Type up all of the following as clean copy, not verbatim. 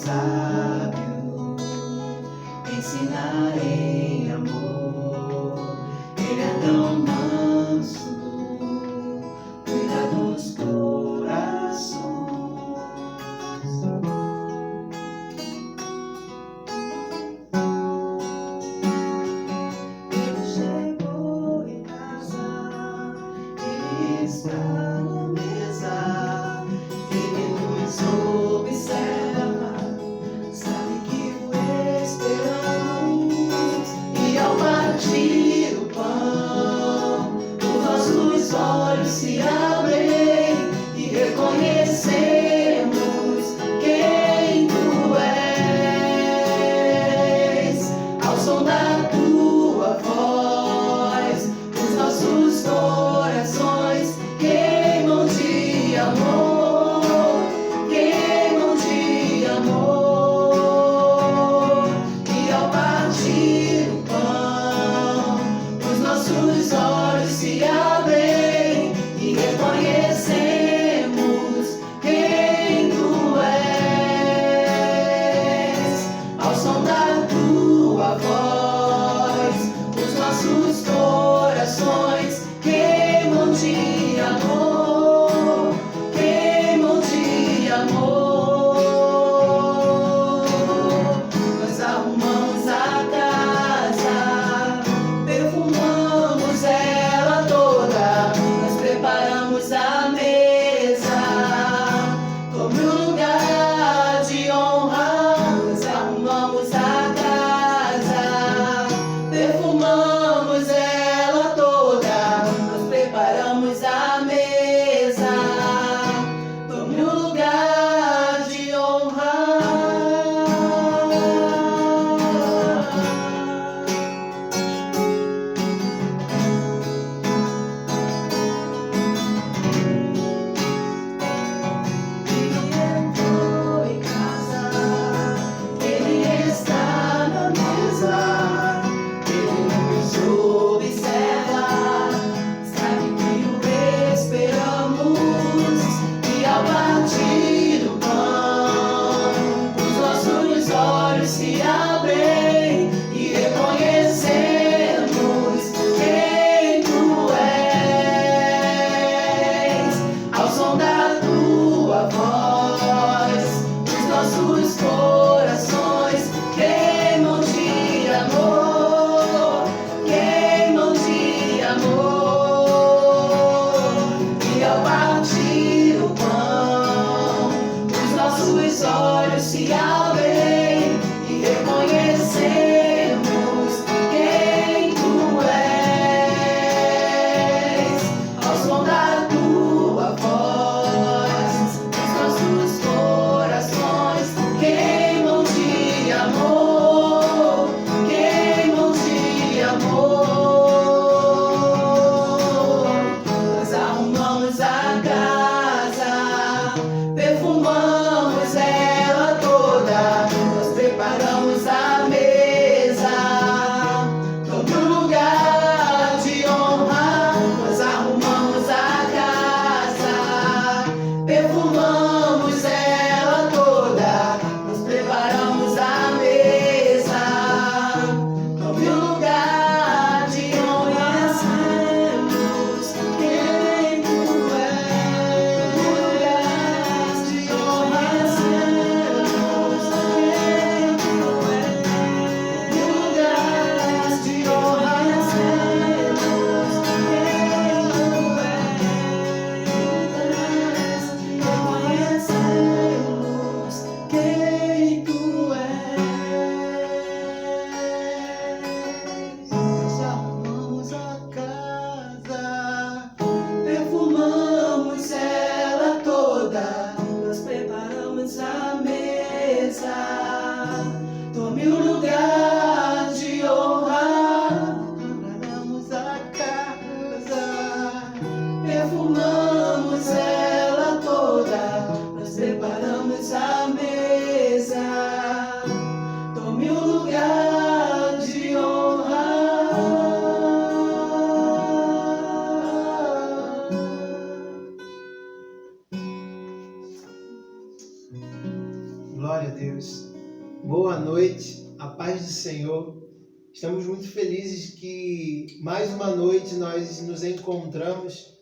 sábio, ensina em amor. Ele é tão manso, cuida dos corações. Ele chegou em casa, ele está na mesa, ele nos observa, sabe que o esperamos. E ao partir o pão, os nossos olhos se abrem e reconhecemos quem tu és. Ao som da tua voz, os nossos corações queimam de amor, queimam de amor. E ao partir o pão, os nossos olhos se abrem e reconhecemos quem tu és. Ao som da tua voz, os nossos corações queimam de amor, queimam de amor. Nós arrumamos a casa, perfumamos ela toda, nós preparamos a mesa, tome um lugar de honra. Nós arrumamos a casa, perfumamos ela toda, nós preparamos a mesa, tome um lugar de honra. Ele entrou em casa, ele está na mesa, ele nos observa, sabe que o esperamos. E ao partir o pão, os nossos olhos se abrem e reconhecemos quem tu és. Ao som da tua voz, os nossos corações queimam de amor, queimam de amor. E ao partir o pão, os nossos olhos se abrem e reconhecemos quem tu és. Ao som da tua voz, os nossos corações queimam de amor, queimam de amor. Nós arrumamos a casa, perfumamos ela toda, nós preparamos a mesa, tome um lugar de honra. Nós arrumamos a casa, perfumamos ela toda, nós preparamos a mesa, tome um lugar de honra. Reconhecemos quem tu és, lugar de honra. Reconhecemos quem tu és. Boa noite, a paz do Senhor. Estamos muito felizes que mais uma noite nós nos encontramos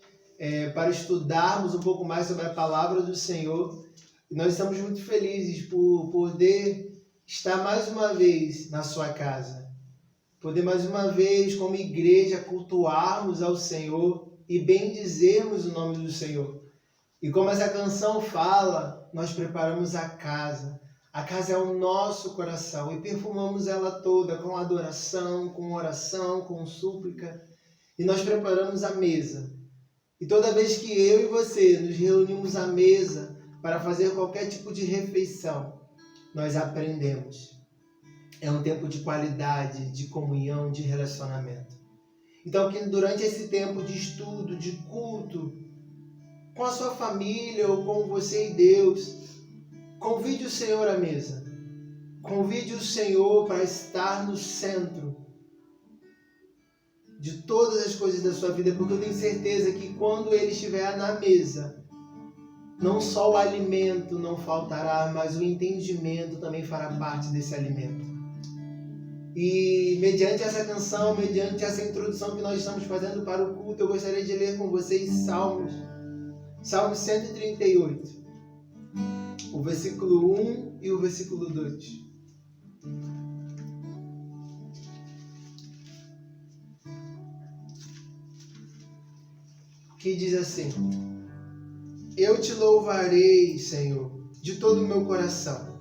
para estudarmos um pouco mais sobre a palavra do Senhor. E nós estamos muito felizes por poder estar mais uma vez na sua casa, poder mais uma vez como igreja cultuarmos ao Senhor e bendizermos o nome do Senhor. E como essa canção fala, nós preparamos a casa. A casa é o nosso coração e perfumamos ela toda com adoração, com oração, com súplica. E nós preparamos a mesa. E toda vez que eu e você nos reunimos à mesa para fazer qualquer tipo de refeição, nós aprendemos. É um tempo de qualidade, de comunhão, de relacionamento. Então, que durante esse tempo de estudo, de culto, com a sua família ou com você e Deus, convide o Senhor à mesa. Convide o Senhor para estar no centro de todas as coisas da sua vida, porque eu tenho certeza que quando Ele estiver na mesa, não só o alimento não faltará, mas o entendimento também fará parte desse alimento. E mediante essa canção, mediante essa introdução que nós estamos fazendo para o culto, eu gostaria de ler com vocês Salmo 138. O versículo 1 e o versículo 2. Que diz assim: Eu te louvarei, Senhor, de todo o meu coração.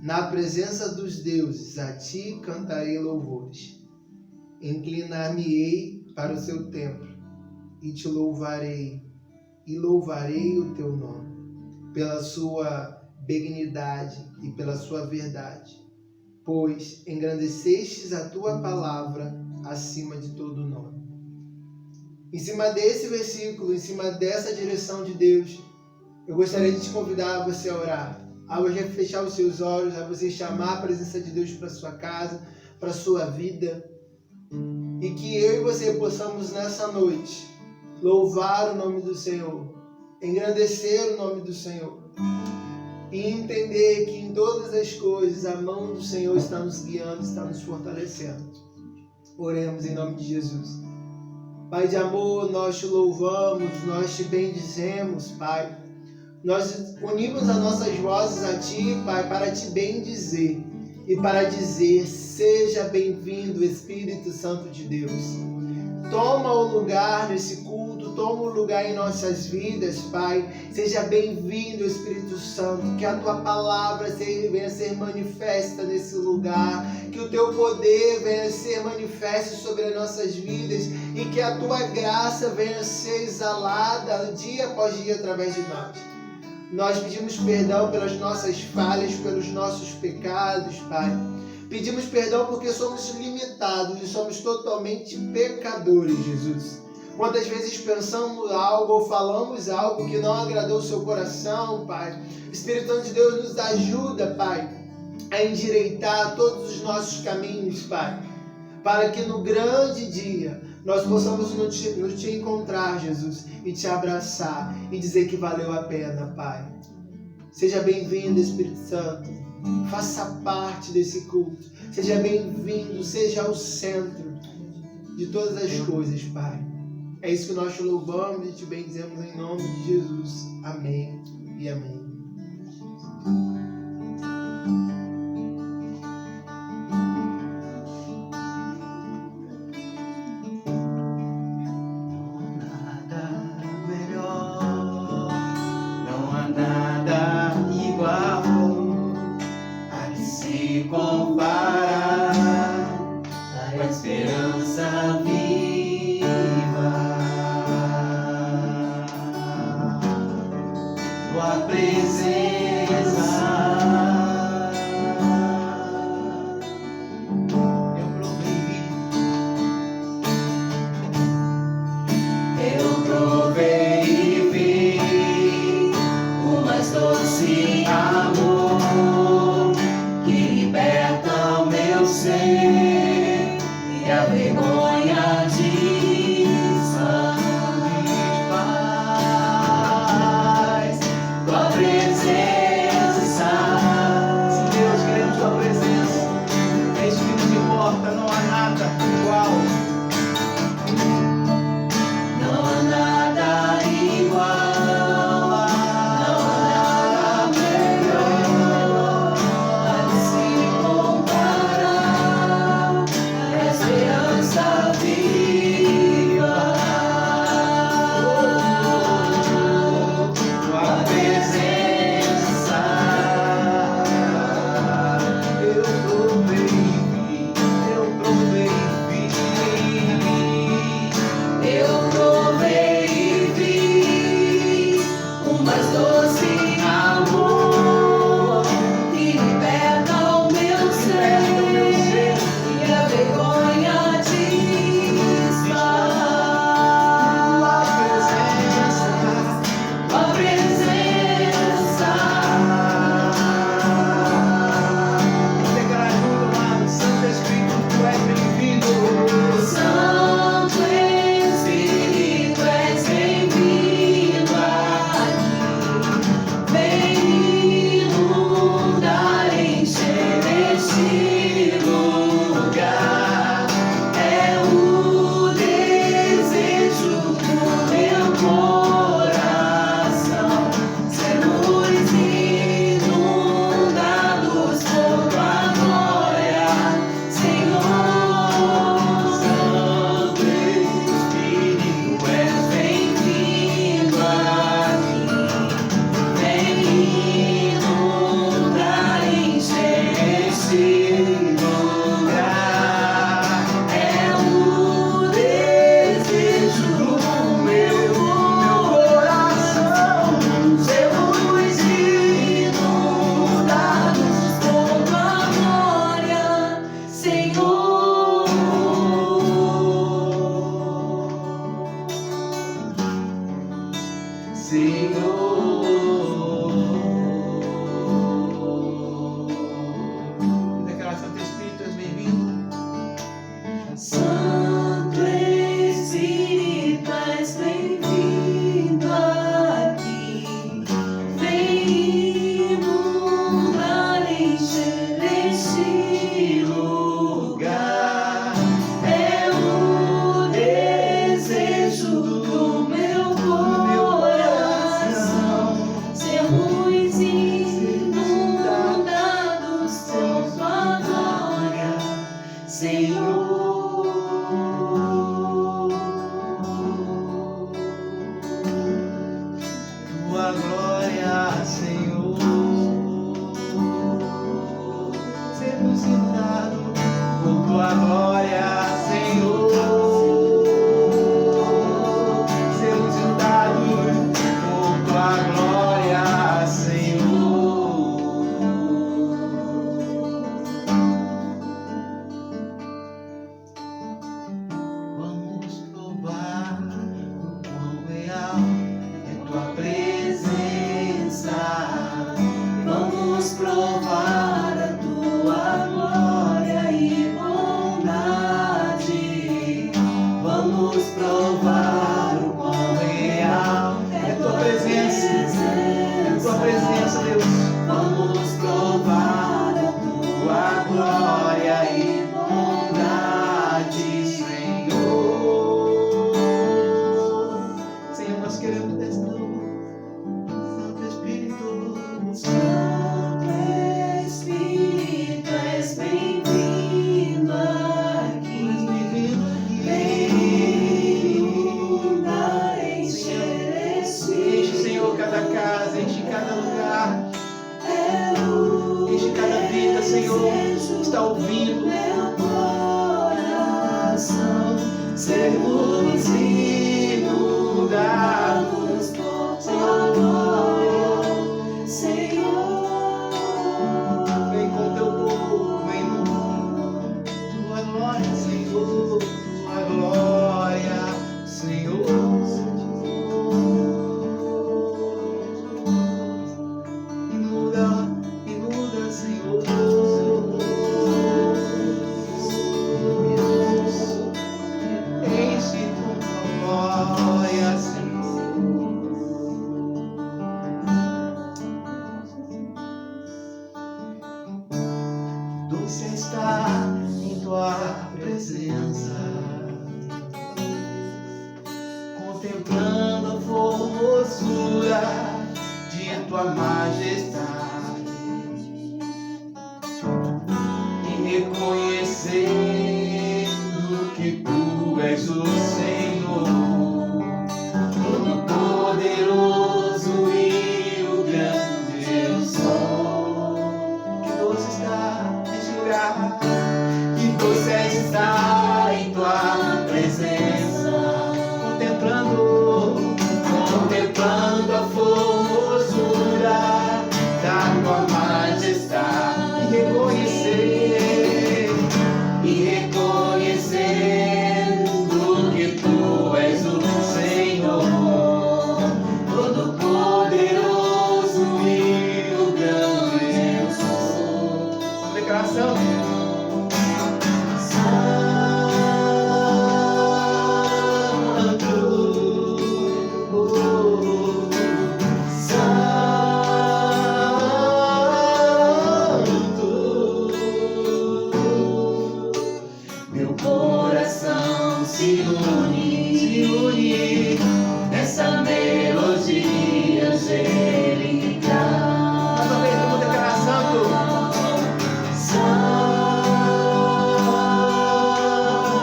Na presença dos deuses, a ti cantarei louvores. Inclinar-me-ei para o seu templo e te louvarei, e louvarei o teu nome, pela sua benignidade e pela sua verdade, pois engrandecestes a tua palavra acima de todo nome. Em cima desse versículo, em cima dessa direção de Deus, eu gostaria de te convidar a você a orar, a você fechar os seus olhos, a você chamar a presença de Deus para sua casa, para sua vida, e que eu e você possamos nessa noite louvar o nome do Senhor, engrandecer o nome do Senhor e entender que em todas as coisas a mão do Senhor está nos guiando, está nos fortalecendo. Oremos em nome de Jesus. Pai de amor, nós te louvamos, nós te bendizemos, Pai. Nós unimos as nossas vozes a Ti, Pai, para te bendizer e para dizer: seja bem-vindo, Espírito Santo de Deus. Toma o lugar nesse culto, toma o lugar em nossas vidas, Pai. Seja bem-vindo, Espírito Santo. Que a Tua palavra venha a ser manifesta nesse lugar. Que o Teu poder venha a ser manifesto sobre as nossas vidas. E que a Tua graça venha a ser exalada dia após dia através de nós. Nós pedimos perdão pelas nossas falhas, pelos nossos pecados, Pai. Pedimos perdão porque somos limitados e somos totalmente pecadores, Jesus. Quantas vezes pensamos algo ou falamos algo que não agradou o seu coração, Pai. Espírito Santo de Deus nos ajuda, Pai, a endireitar todos os nossos caminhos, Pai. Para que no grande dia nós possamos nos te encontrar, Jesus, e te abraçar e dizer que valeu a pena, Pai. Seja bem-vindo, Espírito Santo. Faça parte desse culto. Seja bem-vindo, seja o centro de todas as coisas, Pai. É isso que nós te louvamos e te bendizemos em nome de Jesus. Amém e amém. Ser e a vergonha de sermos inundados por tua glória, Senhor. Sermos inundados por tua glória, Senhor. Vamos provar o quão real é tua presença. Vamos provar a tua glória e bondade. Vamos provar o quão real É tua presença, é tua presença, Deus. Vamos provar a Tua glória e bondade, Senhor. Senhor, nós queremos desta Santo Espírito. Santo Espírito, és bem-vindo aqui. Inunda, enche esse Enche, Senhor, cada casa, enche cada lugar, é o enche cada vida, Senhor, que está ouvindo. meu coração. Sermos inundados por tua glória, Senhor. Vem com teu povo, vem no tua glória, Senhor, tua glória, Senhor. Inunda, inunda, Senhor. Enche com tua glória, Senhor. Doce está em tua presença, contemplando a formosura de tua majestade e reconhecendo que tu és o Senhor, todo-poderoso e o grande eu sou. Que doce está neste lugar, que doce está em tua presença, contemplando a formosura da tua majestade e reconhecendo que tu és o Senhor, todo-poderoso e o grande eu sou. Declaração. Meu coração se une nessa melodia angélica. Mais uma vez, vamos declarar santo.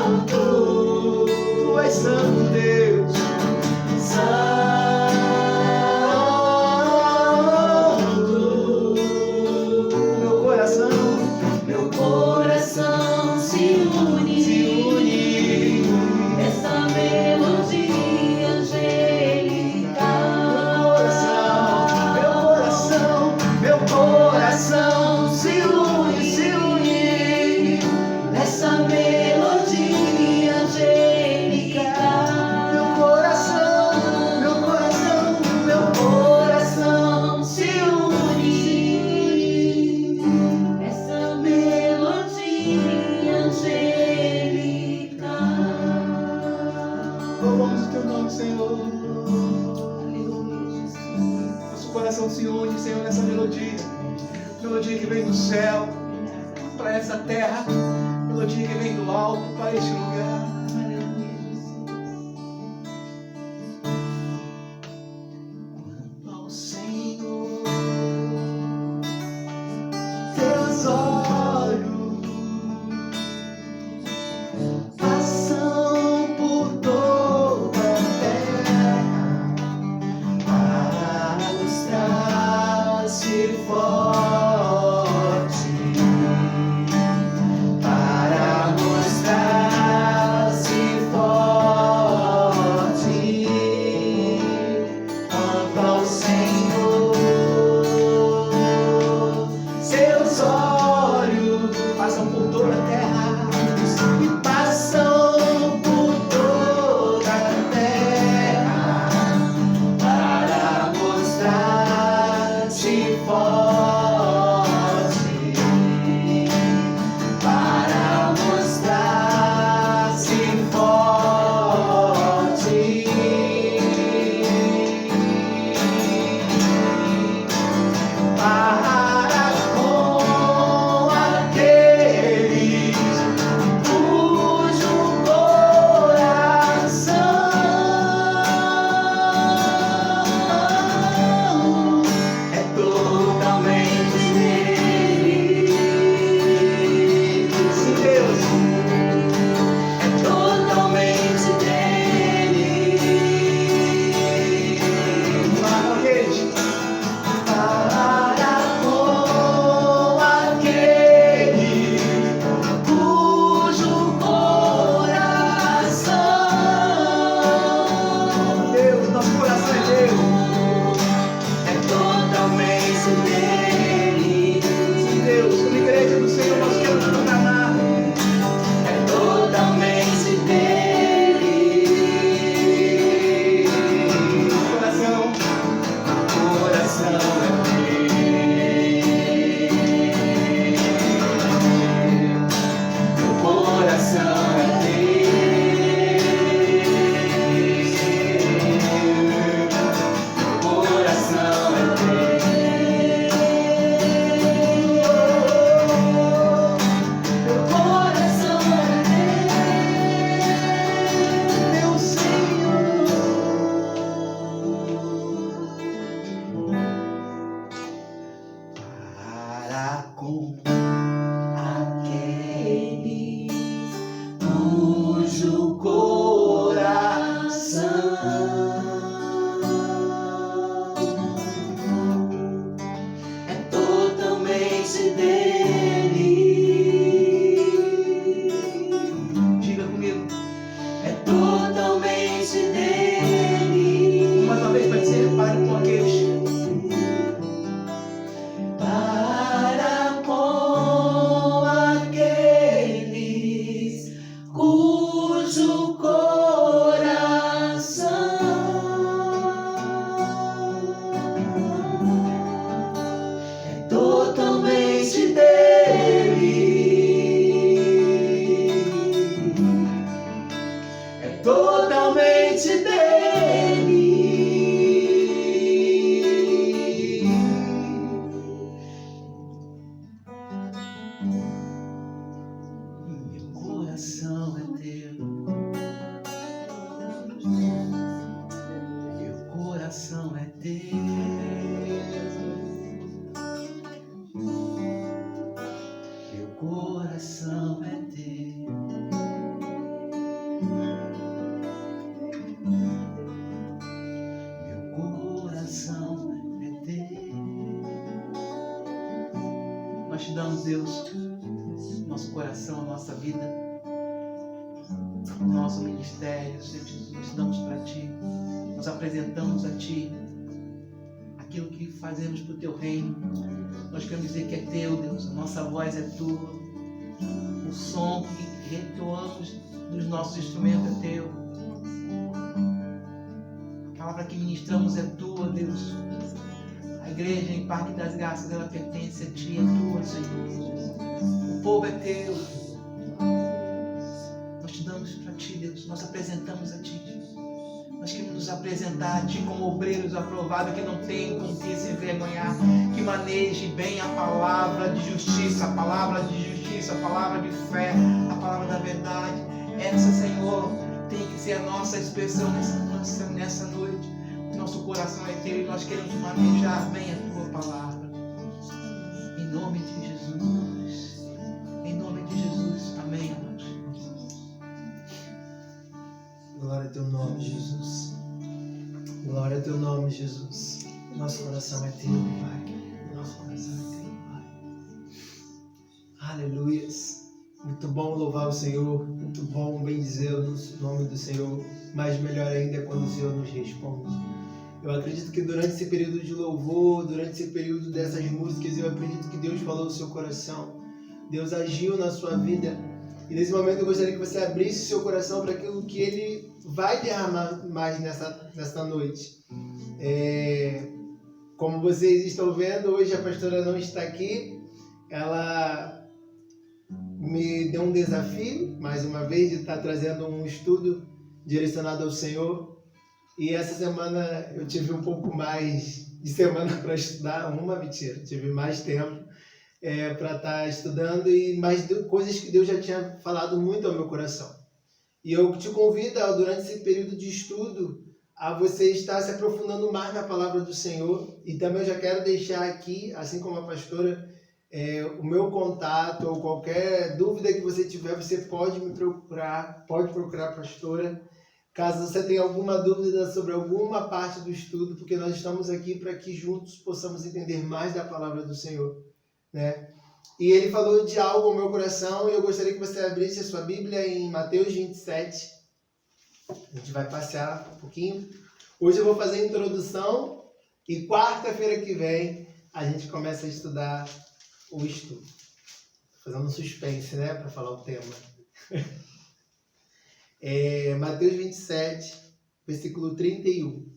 Santo, Tu és santo, Deus. Santo, Meu coração se une nessa melodia angélica. Meu coração se une Nessa melodia angélica. Meu coração Se une nessa melodia angélica. louvamos o teu nome, Senhor. Aleluia, Jesus. Nosso coração se une, Senhor, nessa melodia que vem do céu para essa terra, melodia que vem do alto para este lugar. Aleluia, Jesus. Ao Senhor, teus olhos passam por toda a terra para mostrar-se forte. coração é teu. Meu coração é teu. Meu coração é teu. Meu coração é teu. Nós te damos, Deus, nosso coração, a nossa vida, o nosso ministério, Senhor Jesus, nós te damos para Ti. Nós apresentamos a Ti aquilo que fazemos para o Teu reino. Nós queremos dizer que é Teu, Deus, a nossa voz é Tua, o som que retoamos dos nossos instrumentos é Teu, a palavra que ministramos é Tua, Deus. A igreja em Parque das Garças, ela pertence a Ti, é Tua, Senhor. O povo é Teu. Nós te damos para Ti, Deus, nós apresentamos a Ti, Deus. Nós queremos nos apresentar a Ti como obreiros aprovados, que não tem com que se envergonhar, que maneje bem a palavra de justiça, a palavra de fé, a palavra da verdade. Essa, Senhor, tem que ser a nossa expressão nessa noite. O nosso coração é Teu e nós queremos manejar bem a Tua palavra. Em nome de Jesus. Em nome de Jesus. Amém, amados. Glória ao Teu nome, Jesus. Glória ao Teu nome, Jesus. Nosso coração é Teu, Pai. Nosso coração é Teu, Pai. Aleluias. Muito bom louvar o Senhor. Muito bom bendizer o nome do Senhor. Mas melhor ainda é quando o Senhor nos responde. Eu acredito que durante esse período de louvor, durante esse período dessas músicas, eu acredito que Deus falou no seu coração. Deus agiu na sua vida. E nesse momento eu gostaria que você abrisse o seu coração para aquilo que Ele vai derramar mais nessa noite. Como vocês estão vendo, hoje a pastora não está aqui. Ela me deu um desafio, mais uma vez, de estar trazendo um estudo direcionado ao Senhor. E essa semana eu tive um pouco mais de semana para estudar. Mentira, tive mais tempo para estar estudando e mais coisas que Deus já tinha falado muito ao meu coração. E eu te convido, durante esse período de estudo, a você estar se aprofundando mais na palavra do Senhor. E também eu já quero deixar aqui, assim como a pastora, o meu contato ou qualquer dúvida que você tiver, você pode me procurar, pode procurar a pastora. Caso você tenha alguma dúvida sobre alguma parte do estudo, porque nós estamos aqui para que juntos possamos entender mais da palavra do Senhor, né? E ele falou de algo ao meu coração e eu gostaria que você abrisse a sua Bíblia em Mateus 27. A gente vai passear um pouquinho. Hoje eu vou fazer a introdução e quarta-feira que vem a gente começa a estudar o estudo. Fazendo um suspense, né, para falar o tema. Mateus 27, versículo 31.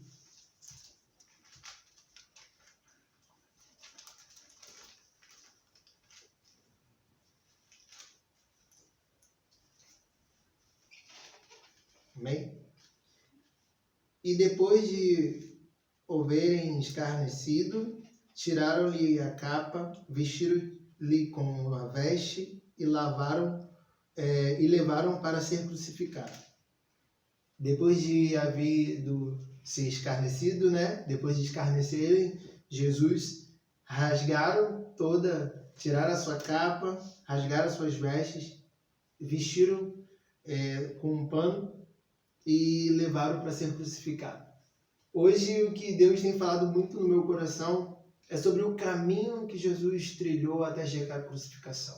Amém? E depois de o verem escarnecido, tiraram-lhe a capa, vestiram-lhe com uma veste e levaram para ser crucificado. Depois de havido se escarnecido, né? Depois de escarnecerem Jesus, tiraram a sua capa, rasgaram as suas vestes, vestiram com um pano e levaram para ser crucificado. Hoje o que Deus tem falado muito no meu coração é sobre o caminho que Jesus trilhou até chegar à crucificação.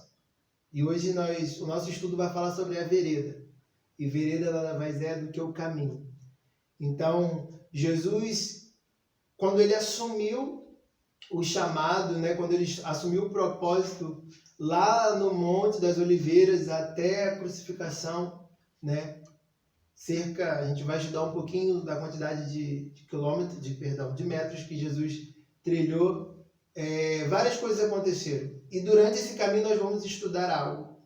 E hoje o nosso estudo vai falar sobre a vereda. E vereda nada mais é do que o caminho. Então, Jesus, quando ele assumiu o chamado, né, quando ele assumiu o propósito lá no Monte das Oliveiras até a crucificação, né, a gente vai estudar um pouquinho da quantidade de metros que Jesus trilhou. Várias coisas aconteceram. E durante esse caminho nós vamos estudar algo.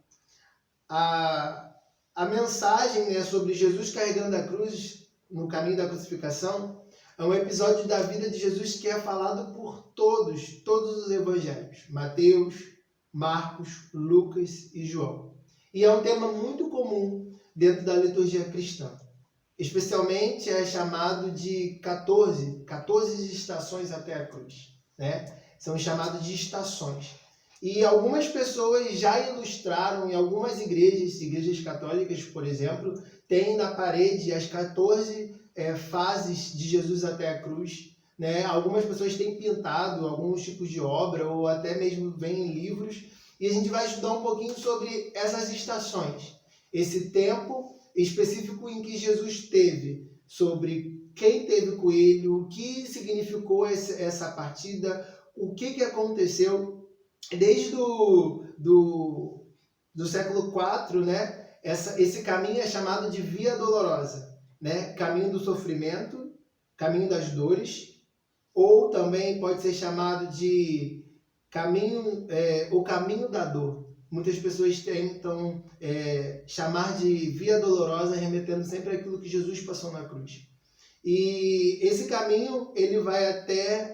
A mensagem, né, sobre Jesus carregando a cruz no caminho da crucificação é um episódio da vida de Jesus que é falado por todos os evangelhos. Mateus, Marcos, Lucas e João. E é um tema muito comum dentro da liturgia cristã. Especialmente é chamado de 14 estações até a cruz, né? São chamados de estações. E algumas pessoas já ilustraram, em algumas igrejas católicas, por exemplo, tem na parede as 14 fases de Jesus até a cruz, né? Algumas pessoas têm pintado alguns tipos de obra, ou até mesmo vem em livros, e a gente vai estudar um pouquinho sobre essas estações, esse tempo específico em que Jesus teve, sobre quem teve com ele, o que significou essa partida, o que aconteceu desde do século IV, né? Esse caminho é chamado de Via Dolorosa, né? Caminho do sofrimento, caminho das dores, ou também pode ser chamado de o caminho da dor. Muitas pessoas tentam chamar de Via Dolorosa, remetendo sempre àquilo que Jesus passou na cruz. E esse caminho, ele vai até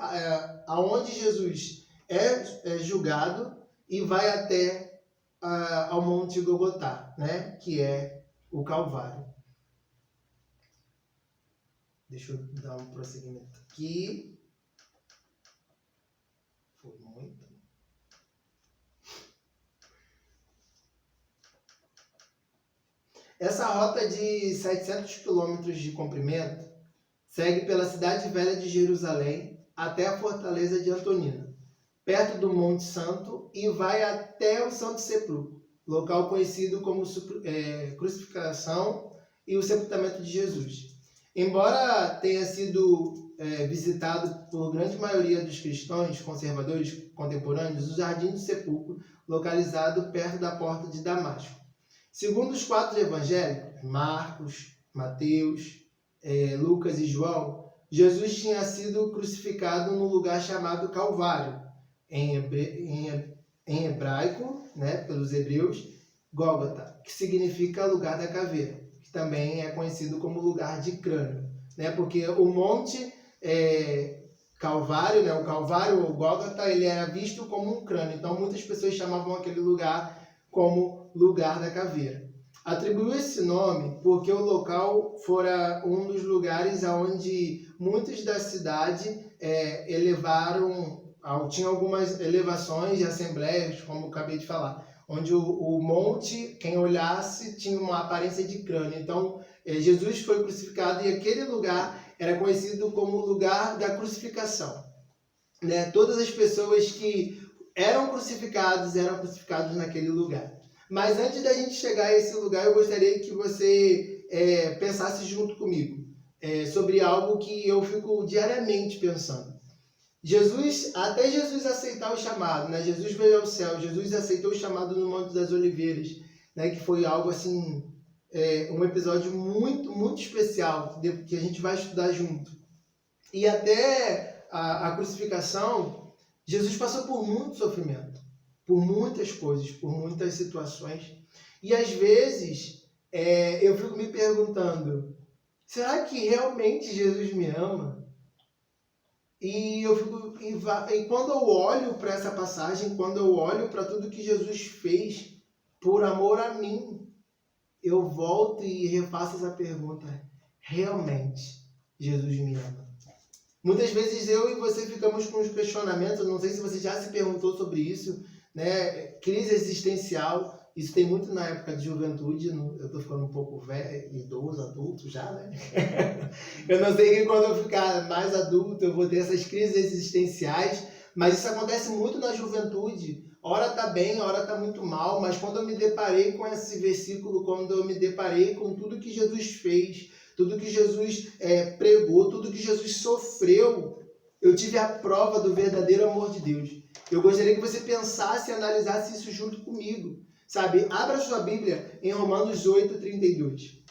aonde Jesus é julgado e vai até ao Monte Gogotá, né? Que é o Calvário. Deixa eu dar um prosseguimento aqui. Foi muito. Essa rota de 700 quilômetros de comprimento segue pela cidade velha de Jerusalém até a fortaleza de Antonina, perto do Monte Santo, e vai até o Santo Sepulcro, local conhecido como crucificação e o sepultamento de Jesus. Embora tenha sido visitado por grande maioria dos cristãos conservadores contemporâneos, o Jardim do Sepulcro, localizado perto da porta de Damasco. Segundo os 4 evangélicos, Marcos, Mateus, Lucas e João, Jesus tinha sido crucificado num lugar chamado Calvário, em hebraico, né, pelos hebreus, Gólgota, que significa lugar da caveira, que também é conhecido como lugar de crânio, né, porque o monte Calvário, né, o Calvário ou Gólgota, ele era visto como um crânio, então muitas pessoas chamavam aquele lugar como lugar da caveira. Atribuiu esse nome porque o local fora um dos lugares onde muitos da cidade tinha algumas elevações e assembleias, como eu acabei de falar, onde o monte, quem olhasse, tinha uma aparência de crânio. Então, Jesus foi crucificado e aquele lugar era conhecido como o lugar da crucificação, né? Todas as pessoas que eram crucificados naquele lugar. Mas antes da gente chegar a esse lugar, eu gostaria que você pensasse junto comigo sobre algo que eu fico diariamente pensando. Até Jesus aceitar o chamado, né? Jesus veio ao céu, Jesus aceitou o chamado no Monte das Oliveiras, né? Que foi algo assim, um episódio muito, muito especial, que a gente vai estudar junto. E até a crucificação, Jesus passou por muito sofrimento, por muitas coisas, por muitas situações. E às vezes eu fico me perguntando, será que realmente Jesus me ama? E quando eu olho para essa passagem, quando eu olho para tudo que Jesus fez por amor a mim, eu volto e refaço essa pergunta: realmente Jesus me ama? Muitas vezes eu e você ficamos com os questionamentos, não sei se você já se perguntou sobre isso, né? Crise existencial, isso tem muito na época de juventude, eu estou ficando um pouco velho, idoso, adulto já, né? Eu não sei que quando eu ficar mais adulto eu vou ter essas crises existenciais, mas isso acontece muito na juventude. Ora tá bem, ora tá muito mal, mas quando eu me deparei com esse versículo, quando eu me deparei com tudo que Jesus fez, tudo que Jesus pregou, tudo que Jesus sofreu, eu tive a prova do verdadeiro amor de Deus. Eu gostaria que você pensasse e analisasse isso junto comigo, sabe? Abra sua Bíblia em Romanos 8:32.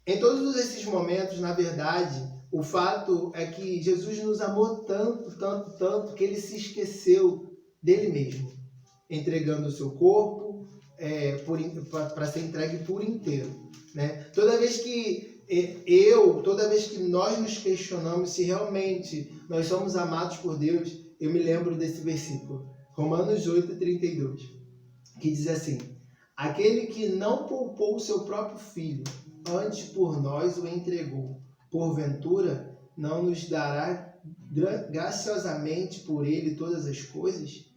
Em todos esses momentos, na verdade, o fato é que Jesus nos amou tanto, tanto, tanto, que ele se esqueceu dele mesmo, entregando o seu corpo para ser entregue por inteiro, né? Toda vez que nós nos questionamos se realmente nós somos amados por Deus, eu me lembro desse versículo, Romanos 8:32, que diz assim: Aquele que não poupou o seu próprio filho, antes por nós o entregou, porventura não nos dará graciosamente por ele todas as coisas?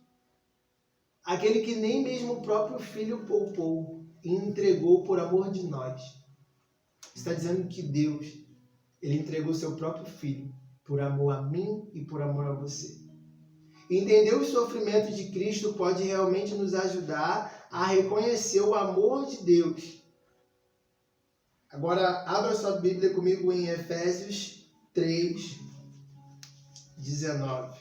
Aquele que nem mesmo o próprio filho poupou e entregou por amor de nós. Está dizendo que Deus, ele entregou seu próprio filho por amor a mim e por amor a você. Entender os sofrimentos de Cristo pode realmente nos ajudar a reconhecer o amor de Deus. Agora, abra sua Bíblia comigo em Efésios 3, 19.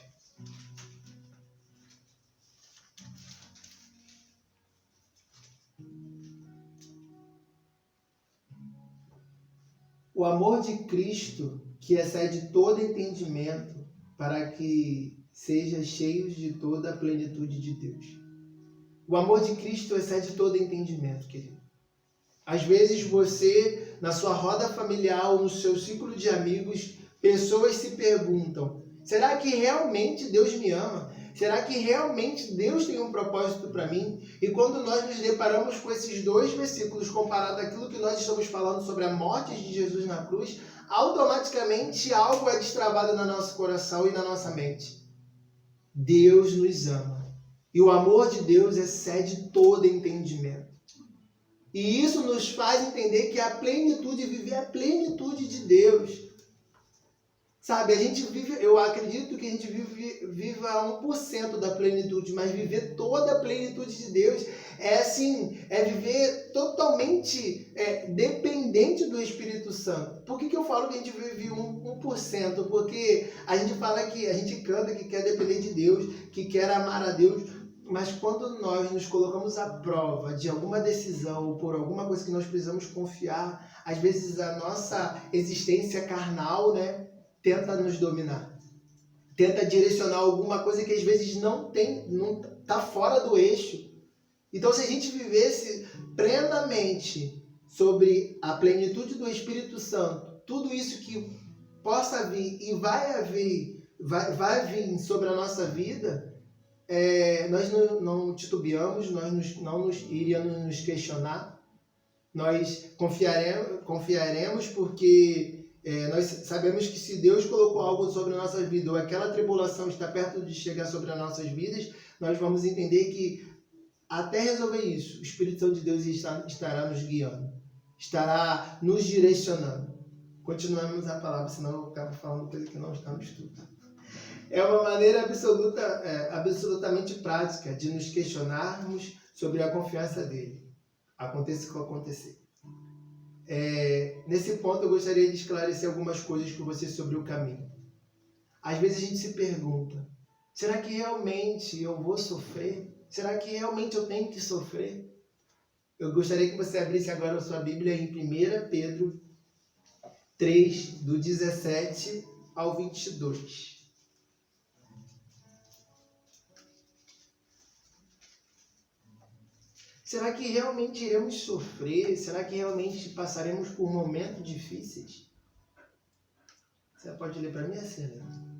O amor de Cristo, que excede todo entendimento, para que seja cheios de toda a plenitude de Deus. O amor de Cristo excede todo entendimento, querido. Às vezes você, na sua roda familiar ou no seu círculo de amigos, pessoas se perguntam: será que realmente Deus me ama? Será que realmente Deus tem um propósito para mim? E quando nós nos deparamos com esses dois versículos comparado àquilo que nós estamos falando sobre a morte de Jesus na cruz, automaticamente algo é destravado no nosso coração e na nossa mente. Deus nos ama. E o amor de Deus excede todo entendimento. E isso nos faz entender que a plenitude, viver a plenitude de Deus. Sabe, a gente vive, eu acredito que a gente viva 1% da plenitude, mas viver toda a plenitude de Deus é assim, é viver totalmente dependente do Espírito Santo. Por que eu falo que a gente vive 1%? Porque a gente fala que, a gente canta que quer depender de Deus, que quer amar a Deus, mas quando nós nos colocamos à prova de alguma decisão ou por alguma coisa que nós precisamos confiar, às vezes a nossa existência carnal, né, tenta nos dominar, tenta direcionar alguma coisa que às vezes não está fora do eixo. Então, se a gente vivesse plenamente sobre a plenitude do Espírito Santo, tudo isso que possa vir e vai vir sobre a nossa vida, nós não titubeamos, nós não iríamos nos questionar, nós confiaremos porque nós sabemos que se Deus colocou algo sobre a nossa vida ou aquela tribulação está perto de chegar sobre as nossas vidas, nós vamos entender que até resolver isso, o Espírito Santo de Deus estará nos guiando, estará nos direcionando. Continuamos a palavra, senão eu acabo falando coisa que não está no estudo. É uma maneira absolutamente prática de nos questionarmos sobre a confiança dele. Aconteça o que acontecer. Nesse ponto eu gostaria de esclarecer algumas coisas com você sobre o caminho. Às vezes a gente se pergunta: será que realmente eu vou sofrer? Será que realmente eu tenho que sofrer? Eu gostaria que você abrisse agora a sua Bíblia em 1 Pedro 3, do 17 ao 22. Será que realmente iremos sofrer? Será que realmente passaremos por momentos difíceis? Você pode ler para mim, Celina?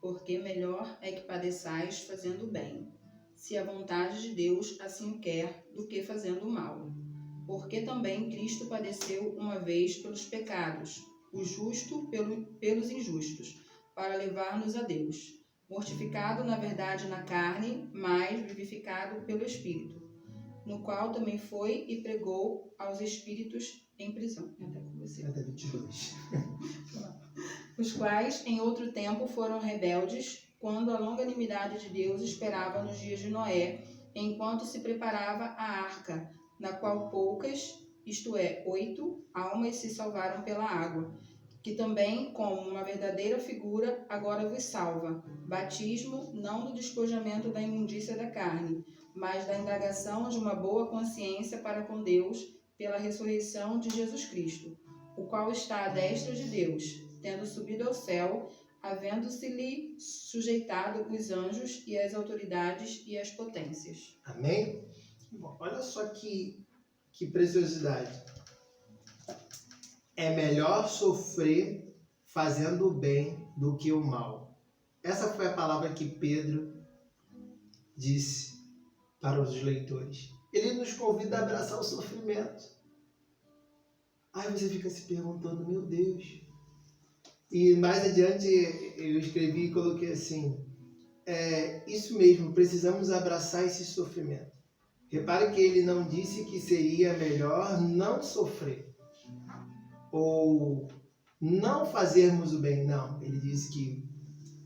Porque melhor é que padeçais fazendo bem, se a vontade de Deus assim o quer, do que fazendo o mal. Porque também Cristo padeceu uma vez pelos pecados, o justo pelos injustos, para levar-nos a Deus. Mortificado, na verdade, na carne, mas vivificado pelo Espírito, no qual também foi e pregou aos espíritos em prisão. Até 22. Os quais, em outro tempo, foram rebeldes, quando a longanimidade de Deus esperava nos dias de Noé, enquanto se preparava a arca, na qual poucas, isto é, 8, almas se salvaram pela água, que também, como uma verdadeira figura, agora vos salva. Batismo, não do despojamento da imundícia da carne, mas da indagação de uma boa consciência para com Deus, pela ressurreição de Jesus Cristo, o qual está à destra de Deus, tendo subido ao céu, havendo-se-lhe sujeitado os anjos e as autoridades e as potências. Amém? Bom, olha só que preciosidade. É melhor sofrer fazendo o bem do que o mal. Essa foi a palavra que Pedro disse para os leitores. Ele nos convida a abraçar o sofrimento. Aí você fica se perguntando, meu Deus. E mais adiante eu escrevi e coloquei assim, isso mesmo, precisamos abraçar esse sofrimento. Repare que ele não disse que seria melhor não sofrer ou não fazermos o bem. Não, ele disse que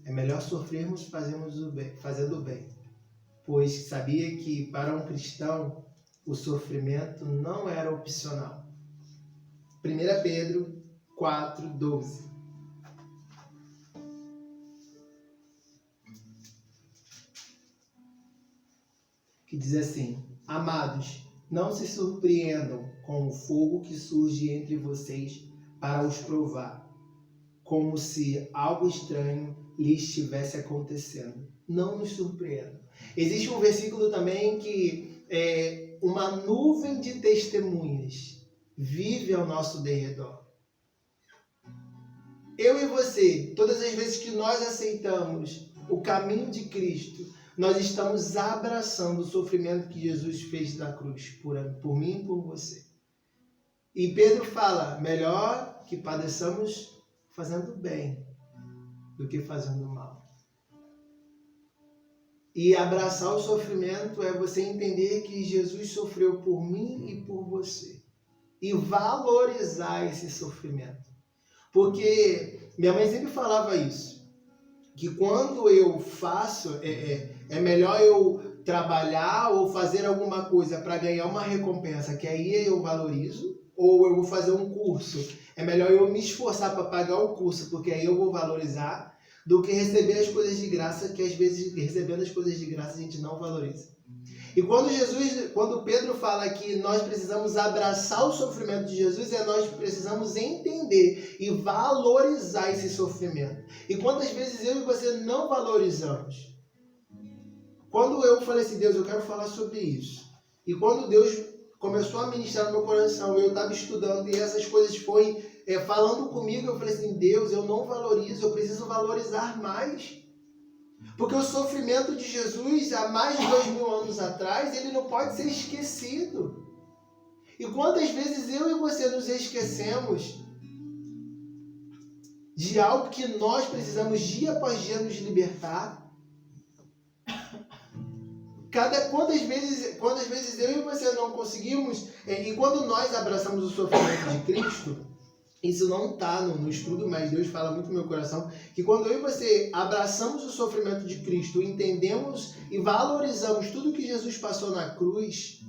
é melhor sofrermos fazendo o bem, pois sabia que para um cristão o sofrimento não era opcional. 1 Pedro 4:12. Que diz assim: amados, não se surpreendam com o fogo que surge entre vocês para os provar, como se algo estranho lhes estivesse acontecendo. Não nos surpreendam. Existe um versículo também que uma nuvem de testemunhas vive ao nosso derredor. Eu e você, todas as vezes que nós aceitamos o caminho de Cristo, nós estamos abraçando o sofrimento que Jesus fez na cruz, por mim e por você. E Pedro fala, melhor que padeçamos fazendo bem do que fazendo mal. E abraçar o sofrimento é você entender que Jesus sofreu por mim e por você. E valorizar esse sofrimento. Porque minha mãe sempre falava isso, que quando eu faço, é melhor eu trabalhar ou fazer alguma coisa para ganhar uma recompensa, que aí eu valorizo, ou eu vou fazer um curso, é melhor eu me esforçar para pagar o curso, porque aí eu vou valorizar, do que receber as coisas de graça, que às vezes recebendo as coisas de graça a gente não valoriza. E quando Pedro fala que nós precisamos abraçar o sofrimento de Jesus, nós precisamos entender e valorizar esse sofrimento. E quantas vezes eu e você não valorizamos? Quando eu falei assim, Deus, eu quero falar sobre isso. E quando Deus começou a ministrar no meu coração, eu estava estudando e essas coisas foram falando comigo, eu falei assim, Deus, eu não valorizo, eu preciso valorizar mais. Porque o sofrimento de Jesus, há mais de 2000 anos atrás, ele não pode ser esquecido. E quantas vezes eu e você nos esquecemos de algo que nós precisamos dia após dia nos libertar? Quantas vezes eu e você não conseguimos, e quando nós abraçamos o sofrimento de Cristo, isso não está no estudo, mas Deus fala muito no meu coração, que quando eu e você abraçamos o sofrimento de Cristo, entendemos e valorizamos tudo que Jesus passou na cruz,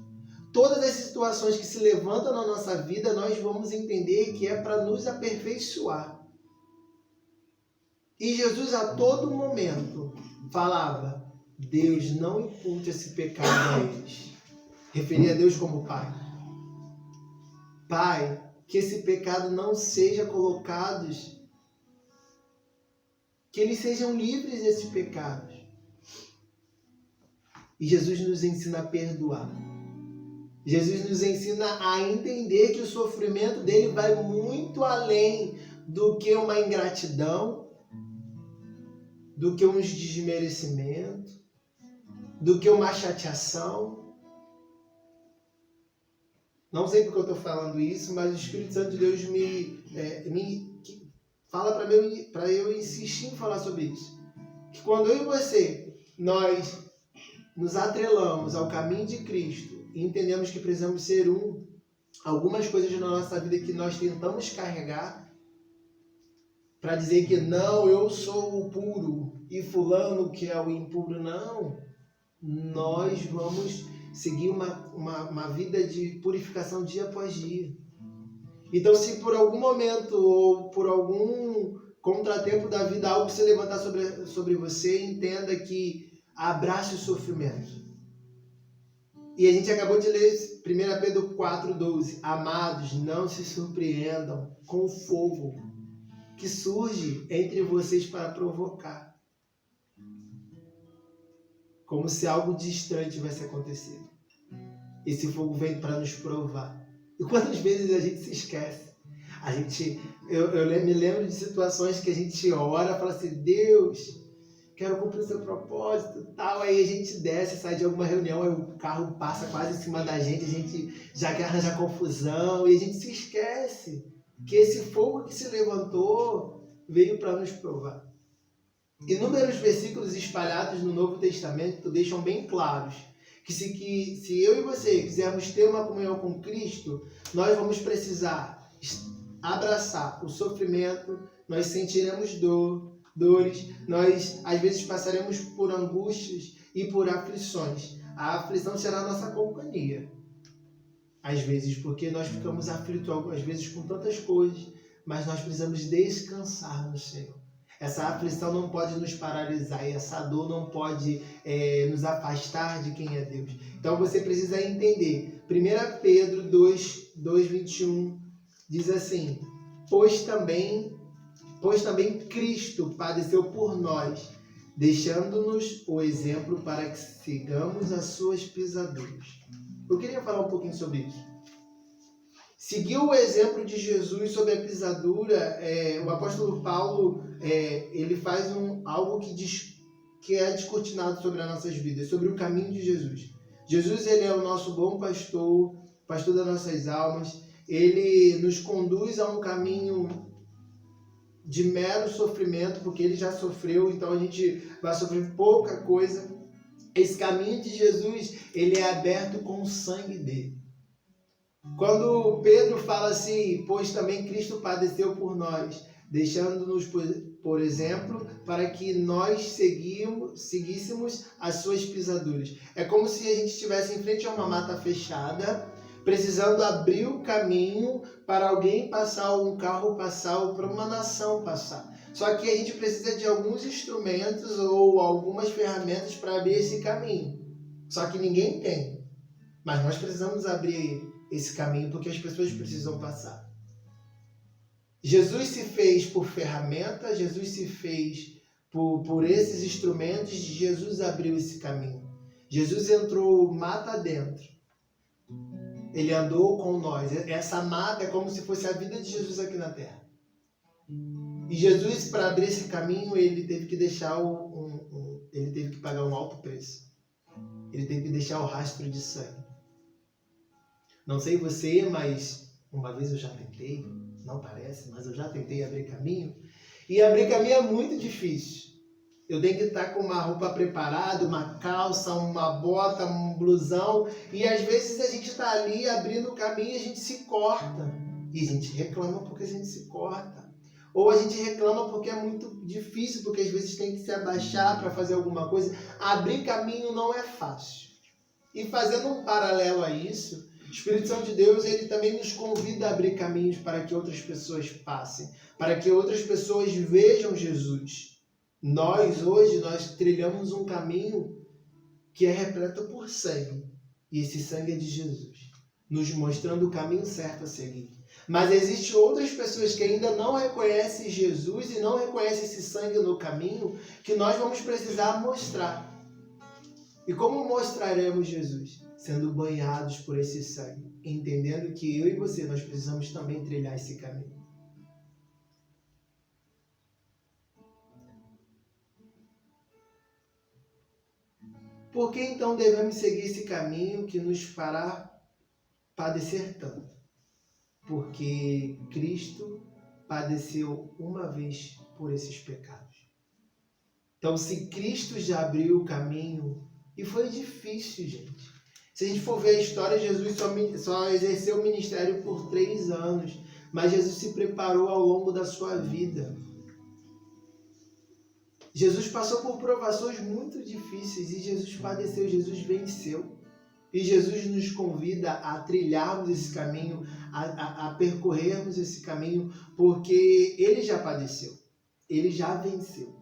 todas as situações que se levantam na nossa vida, nós vamos entender que é para nos aperfeiçoar. E Jesus a todo momento falava, Deus, não impute esse pecado a eles. Referia a Deus como Pai. Pai, que esse pecado não seja colocados, que eles sejam livres desses pecados. E Jesus nos ensina a perdoar. Jesus nos ensina a entender que o sofrimento dele vai muito além do que uma ingratidão, do que um desmerecimento, do que uma chateação. Não sei porque eu estou falando isso, mas o Espírito Santo de Deus me fala para eu insistir em falar sobre isso. Que quando eu e você, nós nos atrelamos ao caminho de Cristo e entendemos que precisamos ser algumas coisas na nossa vida que nós tentamos carregar para dizer que não, eu sou o puro e fulano que é o impuro, não. Nós vamos seguir uma vida de purificação dia após dia. Então, se por algum momento ou por algum contratempo da vida algo se levantar sobre você, entenda que abrace o sofrimento. E a gente acabou de ler 1 Pedro 4:12. Amados, não se surpreendam com o fogo que surge entre vocês para provocar. Como se algo distante tivesse acontecido. Esse fogo vem para nos provar. E quantas vezes a gente se esquece? Eu me lembro de situações que a gente ora e fala assim, Deus, quero cumprir o seu propósito e tal. Aí a gente desce, sai de alguma reunião, aí o carro passa quase em cima da gente, a gente já quer arranjar confusão e a gente se esquece que esse fogo que se levantou veio para nos provar. Inúmeros versículos espalhados no Novo Testamento deixam bem claros que se eu e você quisermos ter uma comunhão com Cristo, nós vamos precisar abraçar o sofrimento, nós sentiremos dores, nós às vezes passaremos por angústias e por aflições. A aflição será a nossa companhia. Às vezes, porque nós ficamos aflitos às vezes com tantas coisas, mas nós precisamos descansar no Senhor. Essa aflição não pode nos paralisar e essa dor não pode nos afastar de quem é Deus. Então você precisa entender. 1 Pedro 2:21 diz assim: Pois também Cristo padeceu por nós, deixando-nos o exemplo para que sigamos as suas pisaduras. Eu queria falar um pouquinho sobre isso. Seguir o exemplo de Jesus sobre a pisadura, o apóstolo Paulo ele faz algo que é descortinado sobre as nossas vidas, sobre o caminho de Jesus. Jesus ele é o nosso bom pastor, pastor das nossas almas. Ele nos conduz a um caminho de mero sofrimento, porque ele já sofreu, então a gente vai sofrer pouca coisa. Esse caminho de Jesus, ele é aberto com o sangue dele. Quando Pedro fala assim, pois também Cristo padeceu por nós, deixando-nos por exemplo, para que nós seguíssemos as suas pisaduras. É como se a gente estivesse em frente a uma mata fechada, precisando abrir o caminho para alguém passar, um carro passar, ou para uma nação passar. Só que a gente precisa de alguns instrumentos ou algumas ferramentas para abrir esse caminho. Só que ninguém tem. Mas nós precisamos abrir esse caminho porque as pessoas precisam passar. Jesus se fez por ferramenta, Jesus se fez por esses instrumentos, Jesus abriu esse caminho. Jesus entrou mata dentro. Ele andou com nós. Essa mata é como se fosse a vida de Jesus aqui na terra. E Jesus, para abrir esse caminho, ele teve que deixar ele teve que pagar um alto preço. Ele teve que deixar o rastro de sangue. Não sei você, mas uma vez eu já tentei, não parece, mas eu já tentei abrir caminho. E abrir caminho é muito difícil. Eu tenho que estar com uma roupa preparada, uma calça, uma bota, um blusão. E às vezes a gente está ali abrindo o caminho e a gente se corta. E a gente reclama porque a gente se corta. Ou a gente reclama porque é muito difícil, porque às vezes tem que se abaixar para fazer alguma coisa. Abrir caminho não é fácil. E fazendo um paralelo a isso, o Espírito Santo de Deus, ele também nos convida a abrir caminhos para que outras pessoas passem, para que outras pessoas vejam Jesus. Hoje, nós trilhamos um caminho que é repleto por sangue. E esse sangue é de Jesus, nos mostrando o caminho certo a seguir. Mas existem outras pessoas que ainda não reconhecem Jesus e não reconhecem esse sangue no caminho, que nós vamos precisar mostrar. E como mostraremos Jesus? Sendo banhados por esse sangue, entendendo que eu e você, nós precisamos também trilhar esse caminho. Por que então devemos seguir esse caminho que nos fará padecer tanto? Porque Cristo padeceu uma vez por esses pecados. Então, se Cristo já abriu o caminho, e foi difícil, gente. Se a gente for ver a história, Jesus só exerceu o ministério por 3 anos, mas Jesus se preparou ao longo da sua vida. Jesus passou por provações muito difíceis e Jesus padeceu, Jesus venceu. E Jesus nos convida a trilharmos esse caminho, a percorrermos esse caminho, porque Ele já padeceu, Ele já venceu.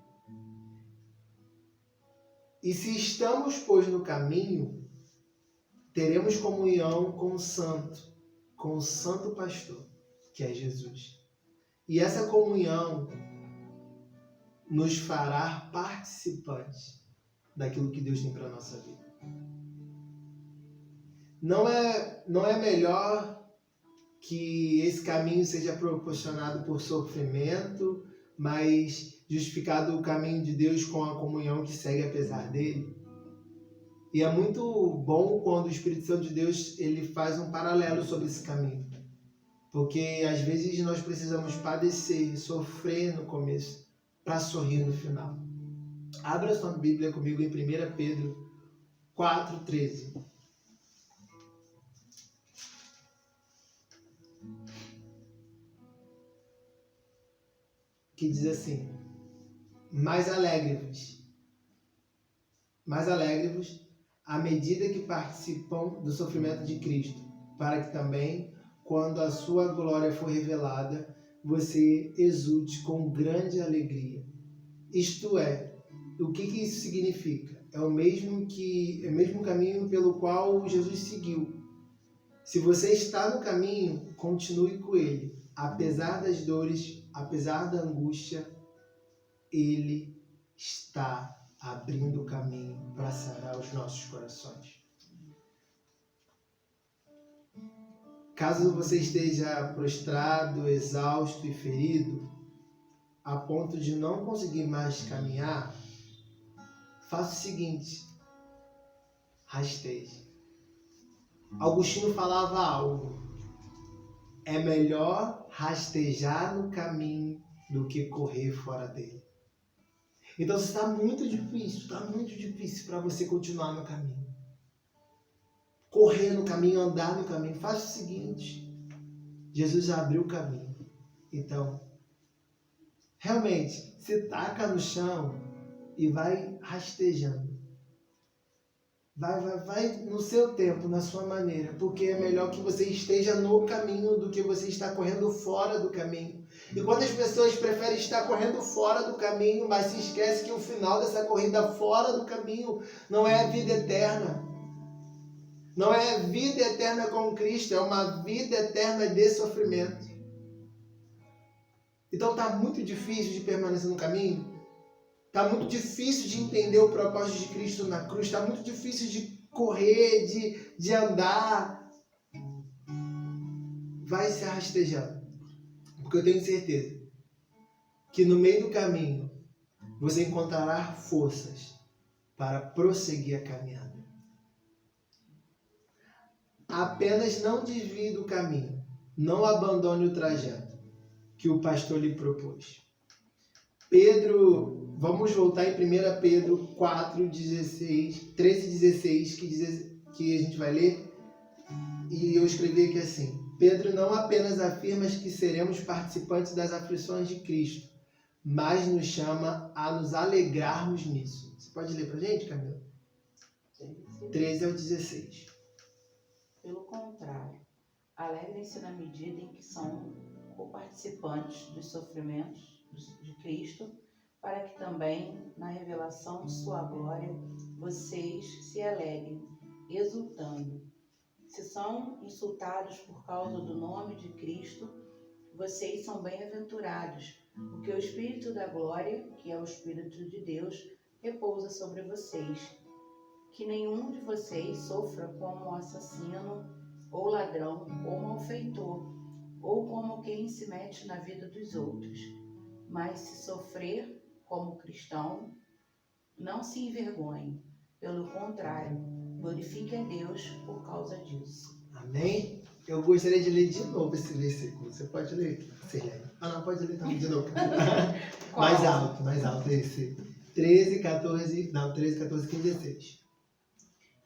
E se estamos, pois, no caminho, teremos comunhão com o Santo Pastor, que é Jesus. E essa comunhão nos fará participantes daquilo que Deus tem para a nossa vida. Não é melhor que esse caminho seja proporcionado por sofrimento, mas justificado o caminho de Deus com a comunhão que segue apesar dele. E é muito bom quando o Espírito Santo de Deus ele faz um paralelo sobre esse caminho. Porque às vezes nós precisamos padecer, sofrer no começo, para sorrir no final. Abra sua Bíblia comigo em 1 Pedro 4:13. Que diz assim: Mas alegre-vos à medida que participam do sofrimento de Cristo, para que também, quando a sua glória for revelada, você exulte com grande alegria. Isto é, o que isso significa? É o mesmo caminho pelo qual Jesus seguiu. Se você está no caminho, continue com ele. Apesar das dores, apesar da angústia, ele está abrindo o caminho para sarar os nossos corações. Caso você esteja prostrado, exausto e ferido, a ponto de não conseguir mais caminhar, faça o seguinte: rasteje. Agostinho falava algo: é melhor rastejar no caminho do que correr fora dele. Então está muito difícil para você continuar no caminho. Correr no caminho, andar no caminho. Faça o seguinte: Jesus já abriu o caminho. Então, realmente, se taca no chão e vai rastejando. Vai no seu tempo, na sua maneira, porque é melhor que você esteja no caminho do que você estar correndo fora do caminho. E quantas pessoas preferem estar correndo fora do caminho, mas se esquece que o final dessa corrida fora do caminho não é a vida eterna. Não é vida eterna com Cristo, é uma vida eterna de sofrimento. Então está muito difícil de permanecer no caminho. Está muito difícil de entender o propósito de Cristo na cruz. Está muito difícil de correr, de andar. Vai se rastejando. Porque eu tenho certeza que no meio do caminho você encontrará forças para prosseguir a caminhada. Apenas não desvie do caminho. Não abandone o trajeto que o pastor lhe propôs. Pedro, vamos voltar em 1 Pedro 4:13 e 16, que a gente vai ler. E eu escrevi aqui assim: Pedro não apenas afirma que seremos participantes das aflições de Cristo, mas nos chama a nos alegrarmos nisso. Você pode ler pra gente, Camila? 13 ao 16. Pelo contrário, alegrem-se na medida em que são coparticipantes dos sofrimentos de Cristo, para que também, na revelação de sua glória, vocês se alegrem, exultando. Se são insultados por causa do nome de Cristo, vocês são bem-aventurados, porque o Espírito da glória, que é o Espírito de Deus, repousa sobre vocês. Que nenhum de vocês sofra como assassino, ou ladrão, ou malfeitor, ou como quem se mete na vida dos outros. Mas se sofrer como cristão, não se envergonhe. Pelo contrário, glorifique a Deus por causa disso. Amém? Eu gostaria de ler de novo esse versículo. Você pode ler? Você lê. Não, pode ler também de novo. mais alto esse. 13, 14, 15, 16.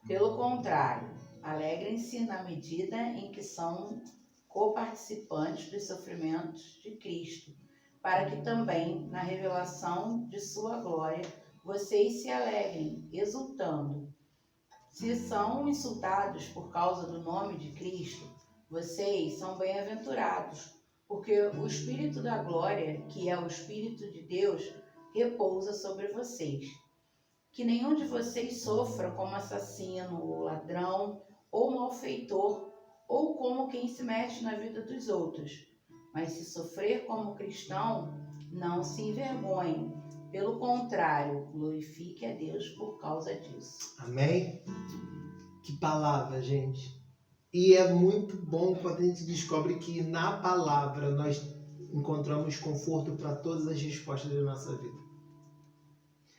Pelo contrário, alegrem-se na medida em que são coparticipantes dos sofrimentos de Cristo, para que também, na revelação de sua glória, vocês se alegrem, exultando. Se são insultados por causa do nome de Cristo, vocês são bem-aventurados, porque o Espírito da glória, que é o Espírito de Deus, repousa sobre vocês. Que nenhum de vocês sofra como assassino, ou ladrão, ou malfeitor, ou como quem se mete na vida dos outros. Mas se sofrer como cristão, não se envergonhe. Pelo contrário, glorifique a Deus por causa disso. Amém? Que palavra, gente. E é muito bom quando a gente descobre que na palavra nós encontramos conforto para todas as respostas da nossa vida.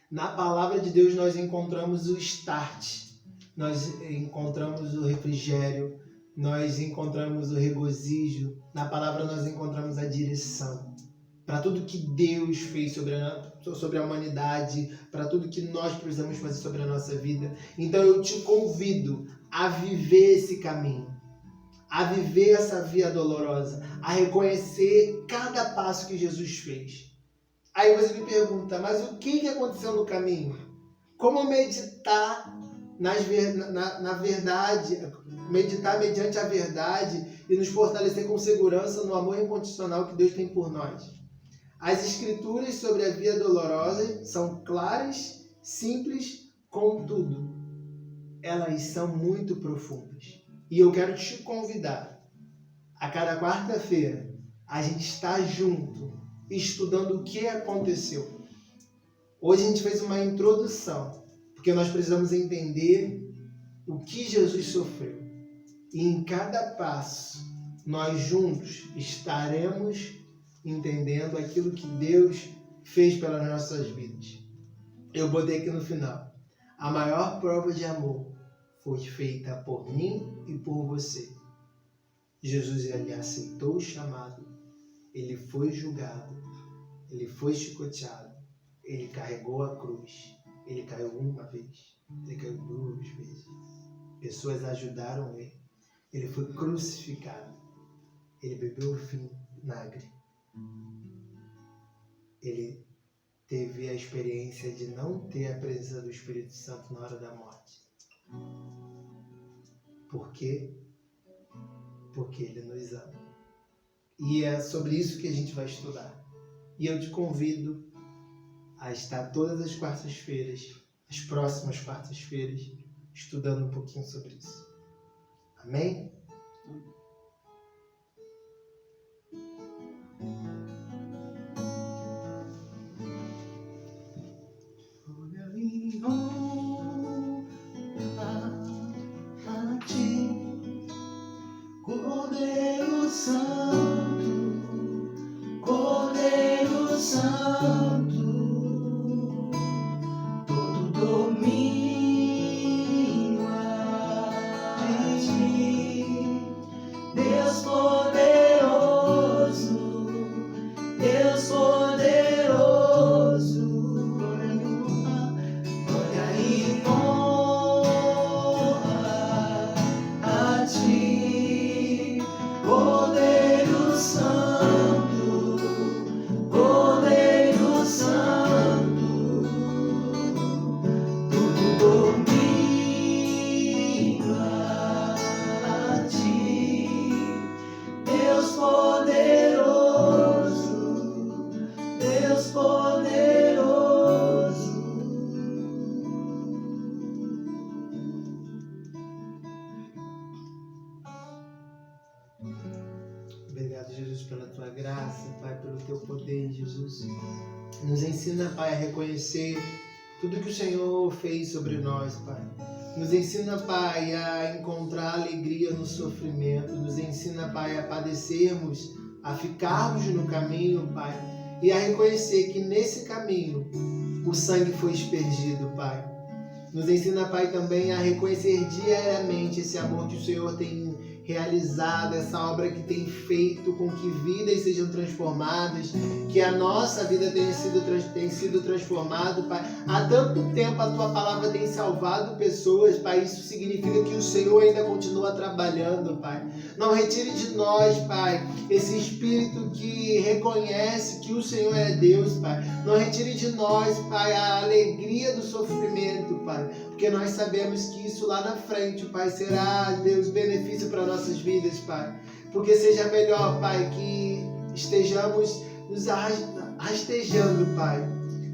Na palavra de Deus nós encontramos o start, nós encontramos o refrigério, nós encontramos o regozijo. Na palavra nós encontramos a direção para tudo que Deus fez sobre a humanidade, para tudo que nós precisamos fazer sobre a nossa vida. Então eu te convido a viver esse caminho, a viver essa via dolorosa, a reconhecer cada passo que Jesus fez. Aí você me pergunta, mas o que aconteceu no caminho? Como meditar na verdade, meditar mediante a verdade e nos fortalecer com segurança no amor incondicional que Deus tem por nós? As escrituras sobre a via dolorosa são claras, simples, contudo, elas são muito profundas. E eu quero te convidar, a cada quarta-feira, a gente está junto, estudando o que aconteceu. Hoje a gente fez uma introdução, porque nós precisamos entender o que Jesus sofreu. E em cada passo, nós juntos estaremos entendendo aquilo que Deus fez pelas nossas vidas. Eu botei aqui no final. A maior prova de amor foi feita por mim e por você. Jesus, ele aceitou o chamado, ele foi julgado, ele foi chicoteado, ele carregou a cruz, ele caiu uma vez, ele caiu 2 vezes. Pessoas ajudaram ele. Ele foi crucificado. Ele bebeu vinagre. Ele teve a experiência de não ter a presença do Espírito Santo na hora da morte. Por quê? Porque ele nos ama. E é sobre isso que a gente vai estudar. E eu te convido a estar todas as quartas-feiras, as próximas quartas-feiras, estudando um pouquinho sobre isso. Amém? Cordeiro Santo, Cordeiro Santo, todo domínio a ti, Deus poderoso, Deus poderoso, glória e honra a ti, Cordeiro Santo, Cordeiro Santo, tudo domínio a ti, Deus poderoso, Deus poderoso. Obrigado, Jesus, pela tua graça, Pai, pelo teu poder, Jesus. Nos ensina, Pai, a reconhecer tudo que o Senhor fez sobre nós, Pai. Nos ensina, Pai, a encontrar alegria no sofrimento. Nos ensina, Pai, a padecermos, a ficarmos no caminho, Pai. E a reconhecer que nesse caminho o sangue foi aspergido, Pai. Nos ensina, Pai, também a reconhecer diariamente esse amor que o Senhor tem realizado, essa obra que tem feito com que vidas sejam transformadas, que a nossa vida tenha sido transformada, Pai. Há tanto tempo a Tua palavra tem salvado pessoas, Pai. Isso significa que o Senhor ainda continua trabalhando, Pai. Não retire de nós, Pai, esse espírito que reconhece que o Senhor é Deus, Pai. Não retire de nós, Pai, a alegria do sofrimento, Pai. Porque nós sabemos que isso lá na frente, Pai, será, Deus, benefício para nossas vidas, Pai. Porque seja melhor, Pai, que estejamos nos rastejando, Pai,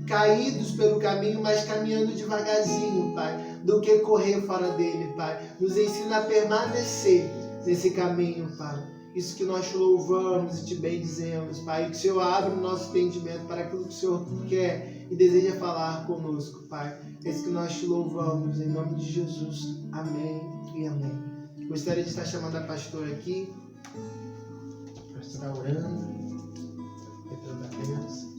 caídos pelo caminho, mas caminhando devagarzinho, Pai, do que correr fora dele, Pai. Nos ensina a permanecer nesse caminho, Pai. Isso que nós te louvamos e te bendizemos, Pai. Que o Senhor abra o nosso entendimento para aquilo que o Senhor quer e deseja falar conosco, Pai. É isso que nós te louvamos, em nome de Jesus. Amém e amém. Gostaria de estar chamando a pastora aqui para estar orando. Eu dar benção.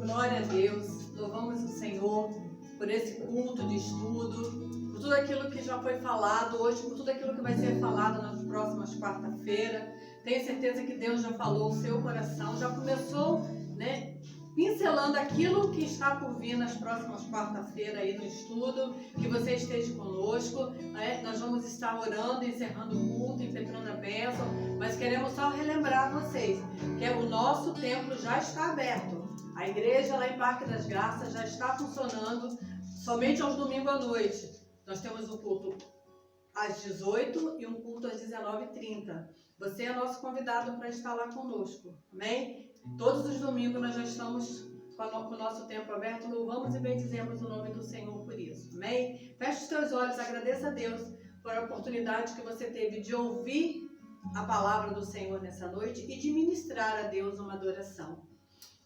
Glória a Deus, louvamos o Senhor por esse culto de estudo, por tudo aquilo que já foi falado hoje, por tudo aquilo que vai ser falado nas próximas quarta-feiras. Tenho certeza que Deus já falou o seu coração, já começou, né, pincelando aquilo que está por vir nas próximas quarta-feiras aí no estudo, que você esteja conosco, né? Nós vamos estar orando, encerrando o culto, impetrando a bênção, mas queremos só relembrar vocês que o nosso templo já está aberto. A igreja lá em Parque das Graças já está funcionando somente aos domingos à noite. Nós temos um culto às 18 e um culto às 19h30. Você é nosso convidado para estar lá conosco, amém? Todos os domingos nós já estamos com o nosso templo aberto, louvamos e bendizemos o nome do Senhor por isso, amém? Feche os teus olhos, agradeça a Deus por a oportunidade que você teve de ouvir a palavra do Senhor nessa noite e de ministrar a Deus uma adoração.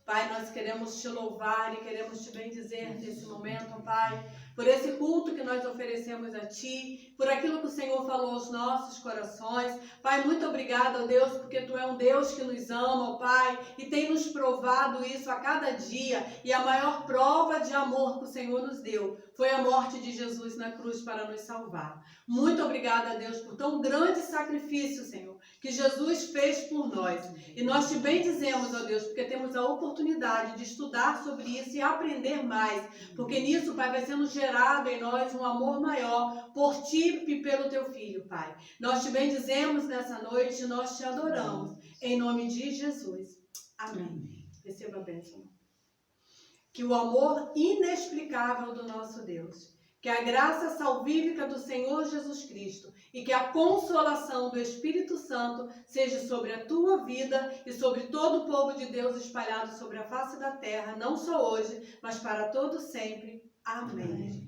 Pai, nós queremos te louvar e queremos te bendizer nesse momento, Pai, por esse culto que nós oferecemos a Ti, por aquilo que o Senhor falou aos nossos corações. Pai, muito obrigada, ó Deus, porque Tu é um Deus que nos ama, ó Pai, e tem nos provado isso a cada dia. E a maior prova de amor que o Senhor nos deu foi a morte de Jesus na cruz para nos salvar. Muito obrigada, Deus, por tão grande sacrifício, Senhor, que Jesus fez por nós. E nós te bendizemos, ó Deus, porque temos a oportunidade de estudar sobre isso e aprender mais. Porque nisso, Pai, vai sendo gerado em nós um amor maior por Ti e pelo Teu Filho, Pai. Nós te bendizemos nessa noite e nós te adoramos. Em nome de Jesus. Amém. Receba a bênção. Que o amor inexplicável do nosso Deus, que a graça salvífica do Senhor Jesus Cristo e que a consolação do Espírito Santo seja sobre a tua vida e sobre todo o povo de Deus espalhado sobre a face da terra, não só hoje, mas para todo sempre. Amém.